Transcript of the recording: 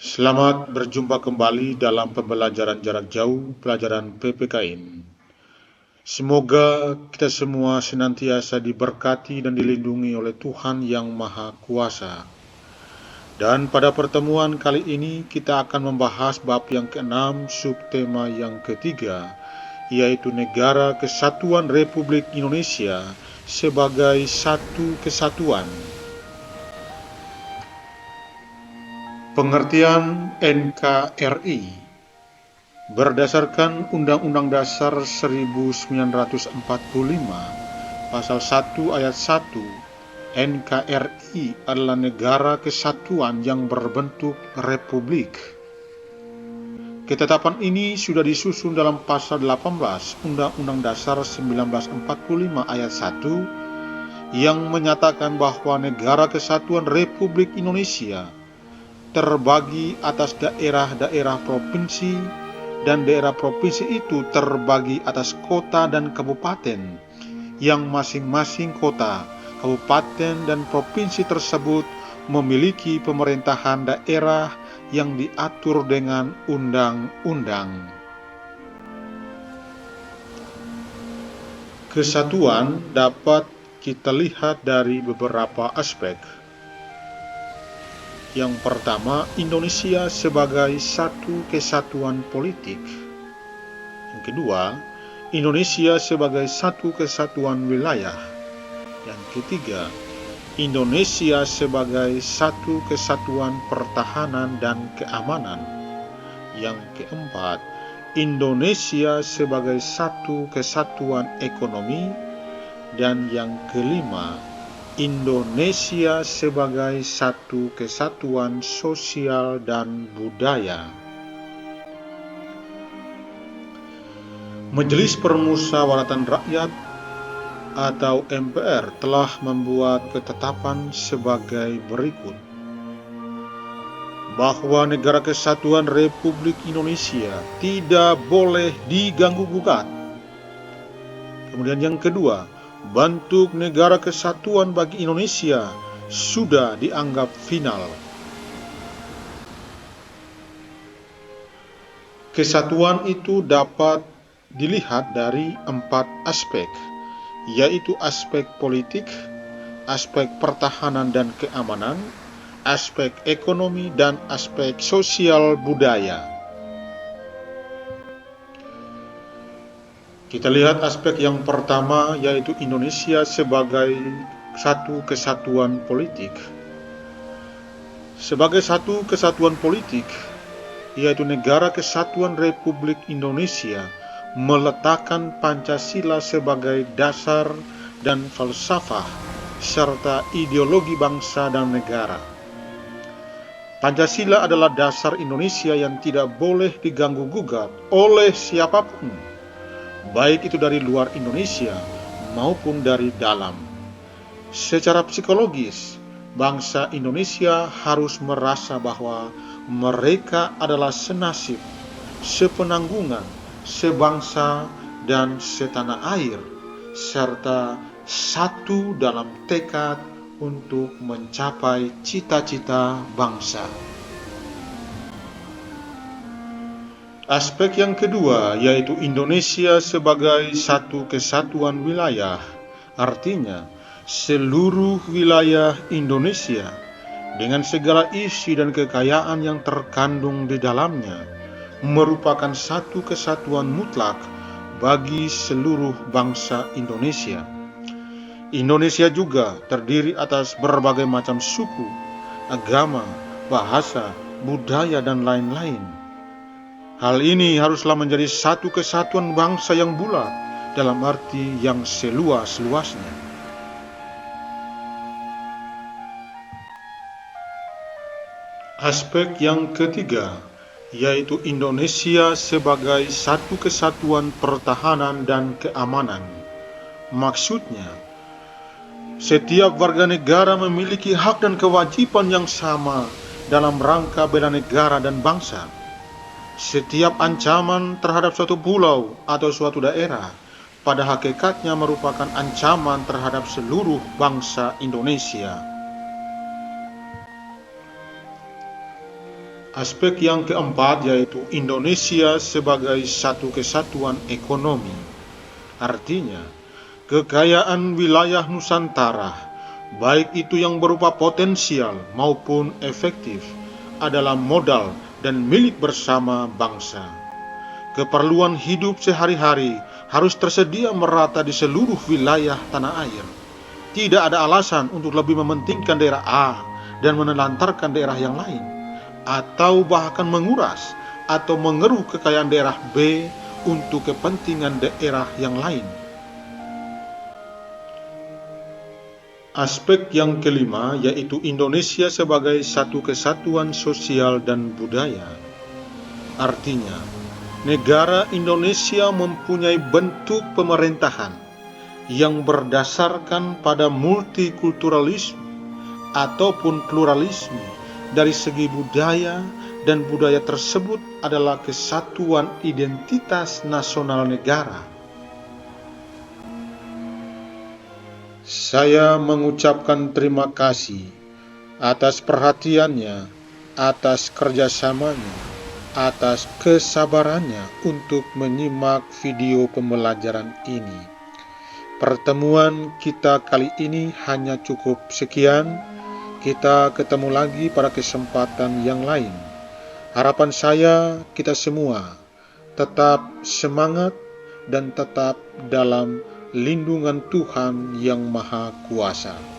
Selamat berjumpa kembali dalam pembelajaran jarak jauh, pelajaran PPKN. Semoga kita semua senantiasa diberkati dan dilindungi oleh Tuhan Yang Maha Kuasa. Dan pada pertemuan kali ini kita akan membahas bab yang ke-6, subtema yang ketiga, yaitu Negara Kesatuan Republik Indonesia sebagai satu kesatuan. Pengertian NKRI berdasarkan Undang-Undang Dasar 1945 Pasal 1 Ayat 1, NKRI adalah negara kesatuan yang berbentuk republik. Ketetapan ini sudah disusun dalam Pasal 18 Undang-Undang Dasar 1945 Ayat 1 yang menyatakan bahwa Negara Kesatuan Republik Indonesia terbagi atas daerah-daerah provinsi, dan daerah provinsi itu terbagi atas kota dan kabupaten, yang masing-masing kota, kabupaten, dan provinsi tersebut memiliki pemerintahan daerah yang diatur dengan undang-undang. Kesatuan dapat kita lihat dari beberapa aspek. Yang pertama, Indonesia sebagai satu kesatuan politik. Yang kedua, Indonesia sebagai satu kesatuan wilayah. Yang ketiga, Indonesia sebagai satu kesatuan pertahanan dan keamanan. Yang keempat, Indonesia sebagai satu kesatuan ekonomi. Dan yang kelima, Indonesia sebagai satu kesatuan sosial dan budaya. Majelis Permusyawaratan Rakyat atau MPR telah membuat ketetapan sebagai berikut: bahwa Negara Kesatuan Republik Indonesia tidak boleh diganggu-gugat. Kemudian yang kedua, bentuk negara kesatuan bagi Indonesia sudah dianggap final. Kesatuan itu dapat dilihat dari 4 aspek, yaitu aspek politik, aspek pertahanan dan keamanan, aspek ekonomi, dan aspek sosial budaya. Kita lihat aspek yang pertama, yaitu Indonesia sebagai satu kesatuan politik. Sebagai satu kesatuan politik, yaitu Negara Kesatuan Republik Indonesia meletakkan Pancasila sebagai dasar dan falsafah serta ideologi bangsa dan negara. Pancasila adalah dasar Indonesia yang tidak boleh diganggu-gugat oleh siapapun, baik itu dari luar Indonesia maupun dari dalam. Secara psikologis, bangsa Indonesia harus merasa bahwa mereka adalah senasib, sepenanggungan, sebangsa, dan setanah air, serta satu dalam tekad untuk mencapai cita-cita bangsa. Aspek yang kedua, yaitu Indonesia sebagai satu kesatuan wilayah. Artinya, seluruh wilayah Indonesia dengan segala isi dan kekayaan yang terkandung di dalamnya merupakan satu kesatuan mutlak bagi seluruh bangsa Indonesia. Indonesia juga terdiri atas berbagai macam suku, agama, bahasa, budaya, dan lain-lain. Hal ini haruslah menjadi satu kesatuan bangsa yang bulat dalam arti yang seluas-luasnya. Aspek yang ketiga, yaitu Indonesia sebagai satu kesatuan pertahanan dan keamanan. Maksudnya, setiap warga negara memiliki hak dan kewajiban yang sama dalam rangka bela negara dan bangsa. Setiap ancaman terhadap suatu pulau atau suatu daerah pada hakikatnya merupakan ancaman terhadap seluruh bangsa Indonesia. Aspek yang keempat yaitu Indonesia sebagai satu kesatuan ekonomi. Artinya, kekayaan wilayah Nusantara, baik itu yang berupa potensial maupun efektif, adalah modal dan milik bersama bangsa. Keperluan hidup sehari-hari harus tersedia merata di seluruh wilayah tanah air. Tidak ada alasan untuk lebih mementingkan daerah A dan menelantarkan daerah yang lain, atau bahkan menguras atau mengeruk kekayaan daerah B untuk kepentingan daerah yang lain. Aspek yang kelima yaitu Indonesia sebagai satu kesatuan sosial dan budaya. Artinya, negara Indonesia mempunyai bentuk pemerintahan yang berdasarkan pada multikulturalisme ataupun pluralisme dari segi budaya, dan budaya tersebut adalah kesatuan identitas nasional negara. Saya mengucapkan terima kasih atas perhatiannya, atas kerjasamanya, atas kesabarannya untuk menyimak video pembelajaran ini. Pertemuan kita kali ini hanya cukup sekian. Kita ketemu lagi pada kesempatan yang lain. Harapan saya kita semua tetap semangat dan tetap dalam lindungan Tuhan yang Maha Kuasa.